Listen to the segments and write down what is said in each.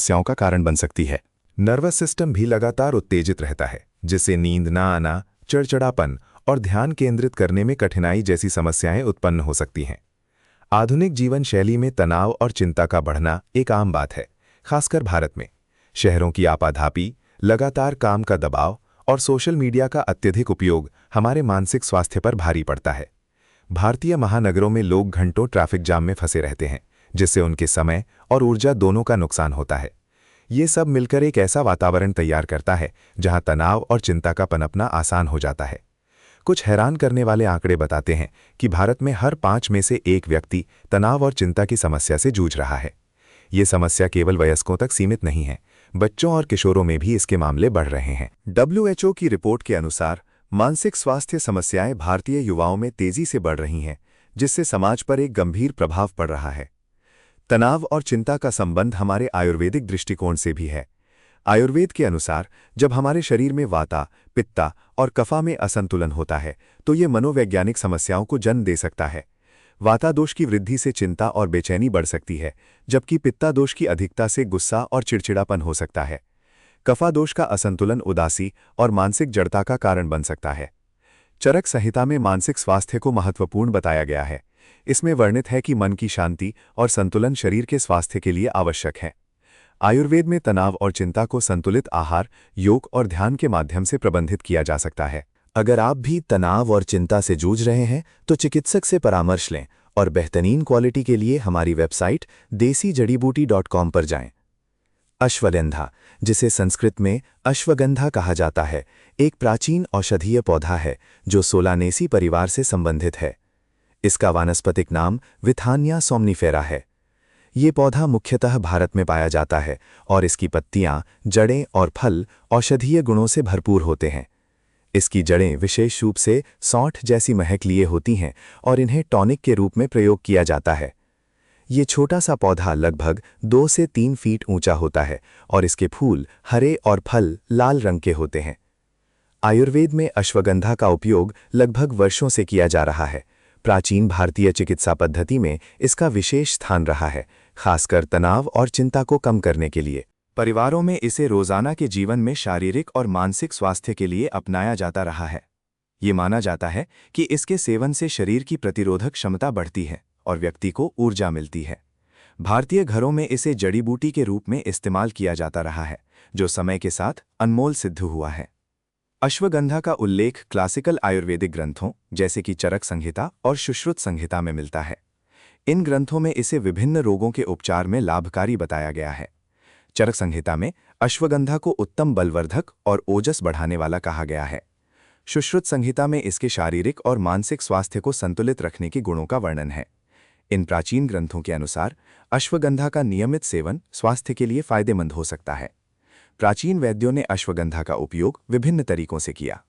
समस्याओं का कारण बन सकती है। नर्वस सिस्टम भी लगातार उत्तेजित रहता है, जिससे नींद ना आना, चिड़चिड़ापन और ध्यान केंद्रित करने में कठिनाई जैसी समस्याएं उत्पन्न हो सकती हैं। आधुनिक जीवन शैली में तनाव और चिंता का बढ़ना एक आम बात है, खासकर भारत में। शहरों की आपाधापी, लगातार काम का दबाव और सोशल मीडिया का अत्यधिक उपयोग हमारे मानसिक स्वास्थ्य पर भारी पड़ता है। भारतीय महानगरों में लोग घंटों ट्रैफिक जाम में फंसे रहते हैं, जिससे उनके समय और ऊर्जा दोनों का नुकसान होता है। ये सब मिलकर एक ऐसा वातावरण तैयार करता है जहां तनाव और चिंता का पनपना आसान हो जाता है। कुछ हैरान करने वाले आंकड़े बताते हैं कि भारत में हर 5 में से 1 व्यक्ति तनाव और चिंता की समस्या से जूझ रहा है। ये समस्या केवल वयस्कों तक सीमित नहीं है, बच्चों और किशोरों में भी इसके मामले बढ़ रहे हैं। WHO की रिपोर्ट के अनुसार मानसिक स्वास्थ्य समस्याएं भारतीय युवाओं में तेजी से बढ़ रही हैं, जिससे समाज पर एक गंभीर प्रभाव पड़ रहा है। तनाव और चिंता का संबंध हमारे आयुर्वेदिक दृष्टिकोण से भी है। आयुर्वेद के अनुसार जब हमारे शरीर में वाता, पित्ता और कफा में असंतुलन होता है, तो ये मनोवैज्ञानिक समस्याओं को जन्म दे सकता है। वाता दोष की वृद्धि से चिंता और बेचैनी बढ़ सकती है, जबकि पित्ता दोष की अधिकता से गुस्सा और चिड़चिड़ापन हो सकता है। कफा दोष का असंतुलन उदासी और मानसिक जड़ता का कारण बन सकता है। चरक संहिता में मानसिक स्वास्थ्य को महत्वपूर्ण बताया गया है। इसमें वर्णित है कि मन की शांति और संतुलन शरीर के स्वास्थ्य के लिए आवश्यक है। आयुर्वेद में तनाव और चिंता को संतुलित आहार, योग और ध्यान के माध्यम से प्रबंधित किया जा सकता है। अगर आप भी तनाव और चिंता से जूझ रहे हैं, तो चिकित्सक से परामर्श लें और बेहतरीन क्वालिटी के लिए हमारी वेबसाइट desijadibooty.com पर जाएं। अश्वगंधा, जिसे संस्कृत में अश्वगंधा कहा जाता है, एक प्राचीन औषधीय पौधा है जो सोलानेसी परिवार से संबंधित है। इसका वानस्पतिक नाम विथानिया सोमनिफेरा है। ये पौधा मुख्यतः भारत में पाया जाता है और इसकी पत्तियां, जड़ें और फल औषधीय गुणों से भरपूर होते हैं। इसकी जड़ें विशेष रूप से सौंठ जैसी महक लिए होती हैं और इन्हें टॉनिक के रूप में प्रयोग किया जाता है। ये छोटा सा पौधा लगभग 2 से 3 फीट ऊंचा होता है और इसके फूल हरे और फल लाल रंग के होते हैं। आयुर्वेद में अश्वगंधा का उपयोग लगभग वर्षों से किया जा रहा है। प्राचीन भारतीय चिकित्सा पद्धति में इसका विशेष स्थान रहा है, खासकर तनाव और चिंता को कम करने के लिए। परिवारों में इसे रोजाना के जीवन में शारीरिक और मानसिक स्वास्थ्य के लिए अपनाया जाता रहा है। ये माना जाता है कि इसके सेवन से शरीर की प्रतिरोधक क्षमता बढ़ती है और व्यक्ति को ऊर्जा मिलती है। भारतीय घरों में इसे जड़ी बूटी के रूप में इस्तेमाल किया जाता रहा है, जो समय के साथ अनमोल सिद्ध हुआ है। अश्वगंधा का उल्लेख क्लासिकल आयुर्वेदिक ग्रंथों जैसे कि चरक संहिता और सुश्रुत संहिता में मिलता है। इन ग्रंथों में इसे विभिन्न रोगों के उपचार में लाभकारी बताया गया है। चरक संहिता में अश्वगंधा को उत्तम बलवर्धक और ओजस बढ़ाने वाला कहा गया है। सुश्रुत संहिता में इसके शारीरिक और मानसिक स्वास्थ्य को संतुलित रखने के गुणों का वर्णन है। इन प्राचीन ग्रंथों के अनुसार अश्वगंधा का नियमित सेवन स्वास्थ्य के लिए फायदेमंद हो सकता है। प्राचीन वैद्यों ने अश्वगंधा का उपयोग विभिन्न तरीकों से किया।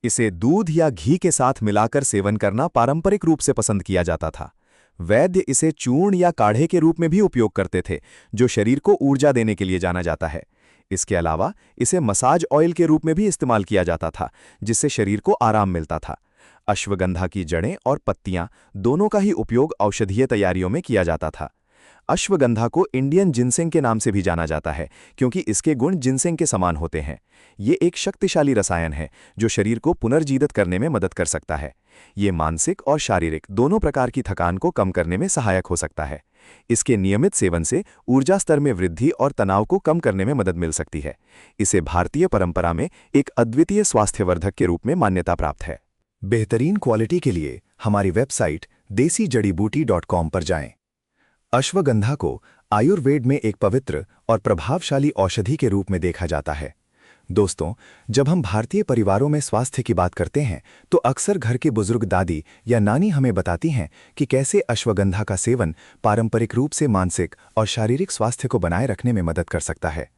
इसे दूध या घी के साथ मिलाकर सेवन करना पारंपरिक रूप से पसंद किया जाता था। वैद्य इसे चूर्ण या काढ़े के रूप में भी उपयोग करते थे, जो शरीर को ऊर्जा देने के लिए जाना जाता है। इसके अलावा इसे मसाज ऑयल के रूप में भी इस्तेमाल किया जाता था, जिससे शरीर को आराम मिलता था। अश्वगंधा की जड़ें और पत्तियां दोनों का ही उपयोग औषधीय तैयारियों में किया जाता था। अश्वगंधा को इंडियन जिनसेंग के नाम से भी जाना जाता है, क्योंकि इसके गुण जिनसेंग के समान होते हैं। ये एक शक्तिशाली रसायन है जो शरीर को पुनर्जीवित करने में मदद कर सकता है। ये मानसिक और शारीरिक दोनों प्रकार की थकान को कम करने में सहायक हो सकता है। इसके नियमित सेवन से ऊर्जा स्तर में वृद्धि और तनाव को कम करने में मदद मिल सकती है। इसे भारतीय परंपरा में एक अद्वितीय स्वास्थ्यवर्धक के रूप में मान्यता प्राप्त है। बेहतरीन क्वालिटी के लिए हमारी वेबसाइट desijadibooty.com पर जाएं। अश्वगंधा को आयुर्वेद में एक पवित्र और प्रभावशाली औषधि के रूप में देखा जाता है। दोस्तों, जब हम भारतीय परिवारों में स्वास्थ्य की बात करते हैं, तो अक्सर घर के बुजुर्ग दादी या नानी हमें बताती हैं कि कैसे अश्वगंधा का सेवन पारंपरिक रूप से मानसिक और शारीरिक स्वास्थ्य को बनाए रखने में मदद कर सकता है।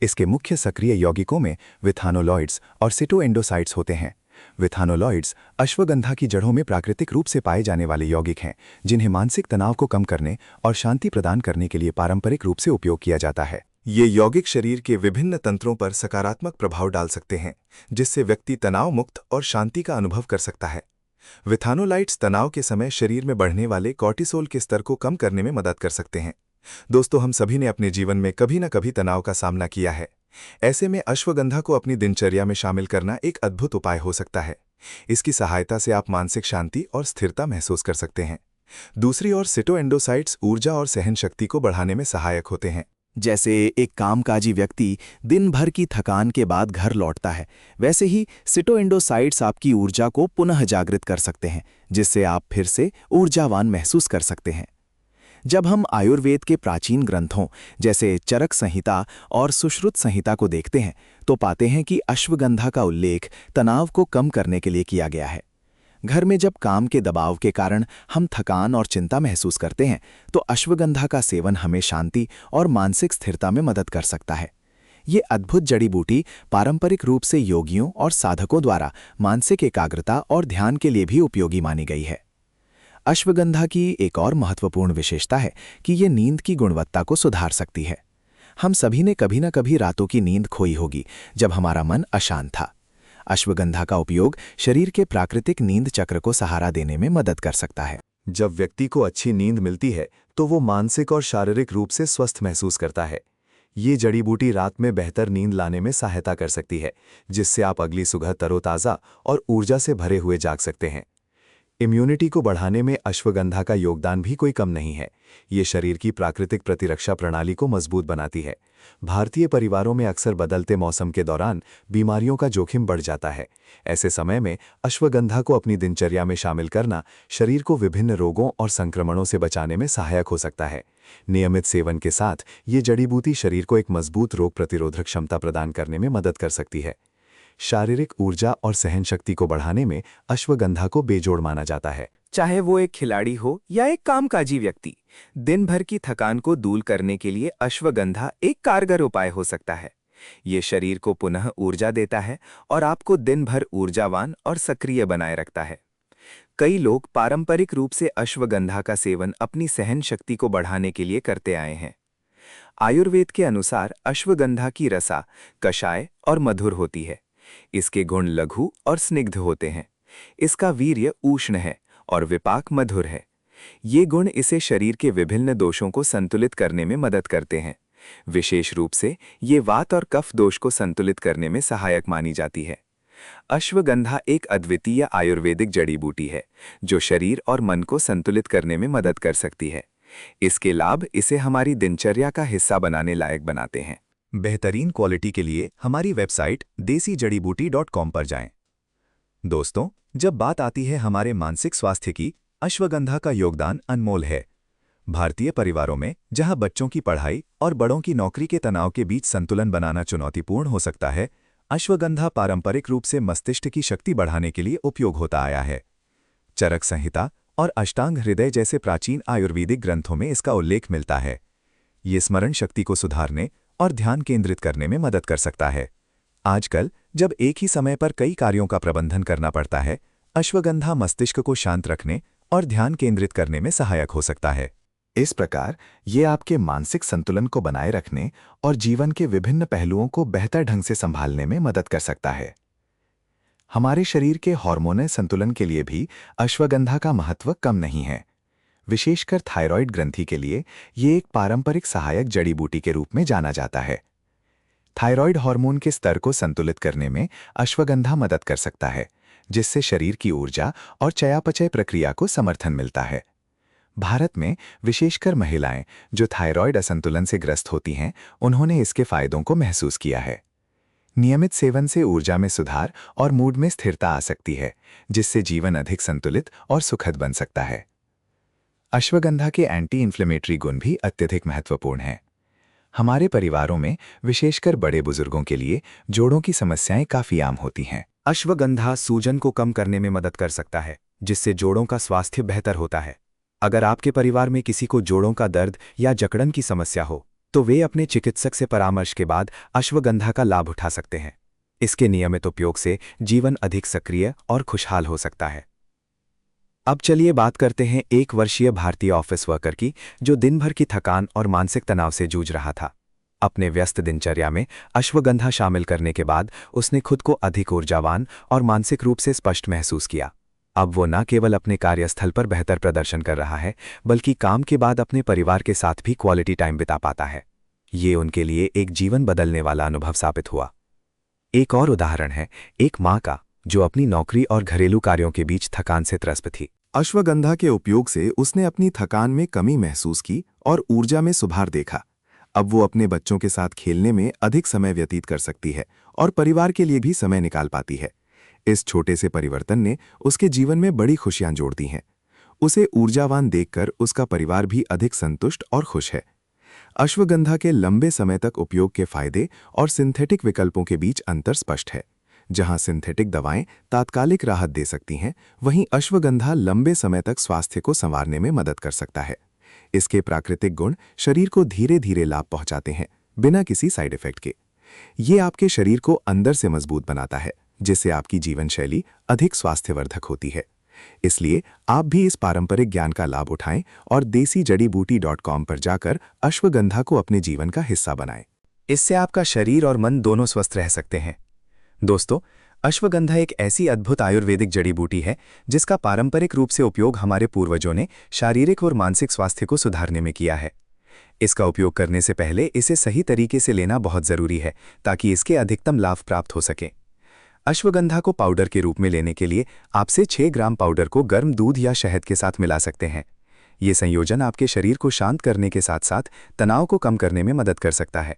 इसके मुख्य सक्रिय यौगिकों में विथानोलॉइड्स और सिटोएंडोसाइड्स होते हैं। विथानोलॉइड्स अश्वगंधा की जड़ों में प्राकृतिक रूप से पाए जाने वाले यौगिक हैं, जिन्हें मानसिक तनाव को कम करने और शांति प्रदान करने के लिए पारंपरिक रूप से उपयोग किया जाता है। ये यौगिक शरीर के विभिन्न तंत्रों पर सकारात्मक प्रभाव डाल सकते हैं, जिससे व्यक्ति तनाव मुक्त और शांति का अनुभव कर सकता है। विथानोलाइट्स तनाव के समय शरीर में बढ़ने वाले कॉर्टिसोल के स्तर को कम करने में मदद कर सकते हैं। दोस्तों, हम सभी ने अपने जीवन में कभी न कभी तनाव का सामना किया है। ऐसे में अश्वगंधा को अपनी दिनचर्या में शामिल करना एक अद्भुत उपाय हो सकता है। इसकी सहायता से आप मानसिक शांति और स्थिरता महसूस कर सकते हैं। दूसरी ओर सिटोएंडोसाइड्स ऊर्जा और सहन शक्ति को बढ़ाने में सहायक होते हैं। जैसे एक कामकाजी व्यक्ति दिन भर की थकान के बाद घर लौटता है, वैसे ही सिटोएंडोसाइड्स आपकी ऊर्जा को पुनः जागृत कर सकते हैं, जिससे आप फिर से ऊर्जावान महसूस कर सकते हैं। जब हम आयुर्वेद के प्राचीन ग्रंथों जैसे चरक संहिता और सुश्रुत संहिता को देखते हैं, तो पाते हैं कि अश्वगंधा का उल्लेख तनाव को कम करने के लिए किया गया है। घर में जब काम के दबाव के कारण हम थकान और चिंता महसूस करते हैं, तो अश्वगंधा का सेवन हमें शांति और मानसिक स्थिरता में मदद कर सकता है। ये अद्भुत जड़ी बूटी पारंपरिक रूप से योगियों और साधकों द्वारा मानसिक एकाग्रता और ध्यान के लिए भी उपयोगी मानी गई है। अश्वगंधा की एक और महत्वपूर्ण विशेषता है कि ये नींद की गुणवत्ता को सुधार सकती है। हम सभी ने कभी न कभी रातों की नींद खोई होगी जब हमारा मन अशांत था। अश्वगंधा का उपयोग शरीर के प्राकृतिक नींद चक्र को सहारा देने में मदद कर सकता है। जब व्यक्ति को अच्छी नींद मिलती है तो वो मानसिक और शारीरिक रूप से स्वस्थ महसूस करता है। ये जड़ी बूटी रात में बेहतर नींद लाने में सहायता कर सकती है, जिससे आप अगली सुबह तरोताज़ा और ऊर्जा से भरे हुए जाग सकते हैं। इम्यूनिटी को बढ़ाने में अश्वगंधा का योगदान भी कोई कम नहीं है। ये शरीर की प्राकृतिक प्रतिरक्षा प्रणाली को मजबूत बनाती है। भारतीय परिवारों में अक्सर बदलते मौसम के दौरान बीमारियों का जोखिम बढ़ जाता है। ऐसे समय में अश्वगंधा को अपनी दिनचर्या में शामिल करना शरीर को विभिन्न रोगों और संक्रमणों से बचाने में सहायक हो सकता है। नियमित सेवन के साथ ये जड़ी बूटी शरीर को एक मजबूत रोग प्रतिरोधक क्षमता प्रदान करने में मदद कर सकती है। शारीरिक ऊर्जा और सहन शक्ति को बढ़ाने में अश्वगंधा को बेजोड़ माना जाता है। चाहे वो एक खिलाड़ी हो या एक कामकाजी व्यक्ति, दिन भर की थकान को दूर करने के लिए अश्वगंधा एक कारगर उपाय हो सकता है। ये शरीर को पुनः ऊर्जा देता है और आपको दिन भर ऊर्जावान और सक्रिय बनाए रखता है। कई लोग पारंपरिक रूप से अश्वगंधा का सेवन अपनी सहन शक्ति को बढ़ाने के लिए करते आए हैं। आयुर्वेद के अनुसार अश्वगंधा की रसा कषाय और मधुर होती है। इसके गुण लघु और स्निग्ध होते हैं। इसका वीर्य उष्ण है और विपाक मधुर है। ये गुण इसे शरीर के विभिन्न दोषों को संतुलित करने में मदद करते हैं। विशेष रूप से ये वात और कफ दोष को संतुलित करने में सहायक मानी जाती है। अश्वगंधा एक अद्वितीय आयुर्वेदिक जड़ी बूटी है, जो शरीर और मन को संतुलित करने में मदद कर सकती है। इसके लाभ इसे हमारी दिनचर्या का हिस्सा बनाने लायक बनाते हैं। बेहतरीन क्वालिटी के लिए हमारी वेबसाइट desijadibooty.com पर जाएं। दोस्तों, जब बात आती है हमारे मानसिक स्वास्थ्य की, अश्वगंधा का योगदान अनमोल है। भारतीय परिवारों में जहां बच्चों की पढ़ाई और बड़ों की नौकरी के तनाव के बीच संतुलन बनाना चुनौतीपूर्ण हो सकता है, अश्वगंधा पारंपरिक रूप से मस्तिष्क की शक्ति बढ़ाने के लिए उपयोग होता आया है। चरक संहिता और अष्टांग हृदय जैसे प्राचीन आयुर्वेदिक ग्रंथों में इसका उल्लेख मिलता है। ये स्मरण शक्ति को सुधारने और ध्यान केंद्रित करने में मदद कर सकता है। आजकल जब एक ही समय पर कई कार्यों का प्रबंधन करना पड़ता है, अश्वगंधा मस्तिष्क को शांत रखने और ध्यान केंद्रित करने में सहायक हो सकता है। इस प्रकार ये आपके मानसिक संतुलन को बनाए रखने और जीवन के विभिन्न पहलुओं को बेहतर ढंग से संभालने में मदद कर सकता है। हमारे शरीर के हार्मोनल संतुलन के लिए भी अश्वगंधा का महत्व कम नहीं है। विशेषकर थायराइड ग्रंथि के लिए ये एक पारंपरिक सहायक जड़ी बूटी के रूप में जाना जाता है। थायराइड हार्मोन के स्तर को संतुलित करने में अश्वगंधा मदद कर सकता है, जिससे शरीर की ऊर्जा और चयापचय प्रक्रिया को समर्थन मिलता है। भारत में विशेषकर महिलाएं जो थायराइड असंतुलन से ग्रस्त होती हैं, उन्होंने इसके फायदों को महसूस किया है। नियमित सेवन से ऊर्जा में सुधार और मूड में स्थिरता आ सकती है, जिससे जीवन अधिक संतुलित और सुखद बन सकता है। अश्वगंधा के एंटी इन्फ्लेमेटरी गुण भी अत्यधिक महत्वपूर्ण हैं। हमारे परिवारों में विशेषकर बड़े बुजुर्गों के लिए जोड़ों की समस्याएं काफी आम होती हैं। अश्वगंधा सूजन को कम करने में मदद कर सकता है, जिससे जोड़ों का स्वास्थ्य बेहतर होता है। अगर आपके परिवार में किसी को जोड़ों का दर्द या जकड़न की समस्या हो, तो वे अपने चिकित्सक से परामर्श के बाद अश्वगंधा का लाभ उठा सकते हैं। इसके नियमित उपयोग से जीवन अधिक सक्रिय और खुशहाल हो सकता है। अब चलिए बात करते हैं 1 वर्षीय भारतीय ऑफिस वर्कर की, जो दिन भर की थकान और मानसिक तनाव से जूझ रहा था। अपने व्यस्त दिनचर्या में अश्वगंधा शामिल करने के बाद उसने खुद को अधिक ऊर्जावान और मानसिक रूप से स्पष्ट महसूस किया। अब वो न केवल अपने कार्यस्थल पर बेहतर प्रदर्शन कर रहा है, बल्कि काम के बाद अपने परिवार के साथ भी क्वालिटी टाइम बिता पाता है। ये उनके लिए एक जीवन बदलने वाला अनुभव साबित हुआ। एक और उदाहरण है एक माँ का, जो अपनी नौकरी और घरेलू कार्यों के बीच थकान से त्रस्त थी। अश्वगंधा के उपयोग से उसने अपनी थकान में कमी महसूस की और ऊर्जा में सुधार देखा। अब वो अपने बच्चों के साथ खेलने में अधिक समय व्यतीत कर सकती है और परिवार के लिए भी समय निकाल पाती है। इस छोटे से परिवर्तन ने उसके जीवन में बड़ी खुशियां जोड़ दी हैं। उसे ऊर्जावान देखकर उसका परिवार भी अधिक संतुष्ट और खुश है। अश्वगंधा के लंबे समय तक उपयोग के फायदे और सिंथेटिक विकल्पों के बीच अंतर स्पष्ट है। जहां सिंथेटिक दवाएं तात्कालिक राहत दे सकती हैं, वहीं अश्वगंधा लंबे समय तक स्वास्थ्य को संवारने में मदद कर सकता है। इसके प्राकृतिक गुण शरीर को धीरे धीरे लाभ पहुंचाते हैं, बिना किसी साइड इफेक्ट के। ये आपके शरीर को अंदर से मजबूत बनाता है, जिससे आपकी जीवन शैली अधिक स्वास्थ्यवर्धक होती है। इसलिए आप भी इस पारंपरिक ज्ञान का लाभ उठाएं और desijadibooty.com पर जाकर अश्वगंधा को अपने जीवन का हिस्सा बनाएं। इससे आपका शरीर और मन दोनों स्वस्थ रह सकते हैं। दोस्तों, अश्वगंधा एक ऐसी अद्भुत आयुर्वेदिक जड़ी बूटी है जिसका पारंपरिक रूप से उपयोग हमारे पूर्वजों ने शारीरिक और मानसिक स्वास्थ्य को सुधारने में किया है। इसका उपयोग करने से पहले इसे सही तरीके से लेना बहुत जरूरी है ताकि इसके अधिकतम लाभ प्राप्त हो सके। अश्वगंधा को पाउडर के रूप में लेने के लिए आपसे 6 ग्राम पाउडर को गर्म दूध या शहद के साथ मिला सकते हैं। ये संयोजन आपके शरीर को शांत करने के साथ साथ तनाव को कम करने में मदद कर सकता है।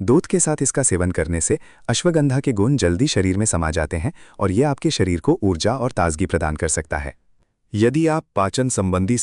दूध के साथ इसका सेवन करने से अश्वगंधा के गुण जल्दी शरीर में समा जाते हैं और ये आपके शरीर को ऊर्जा और ताजगी प्रदान कर सकता है। यदि आप पाचन संबंधी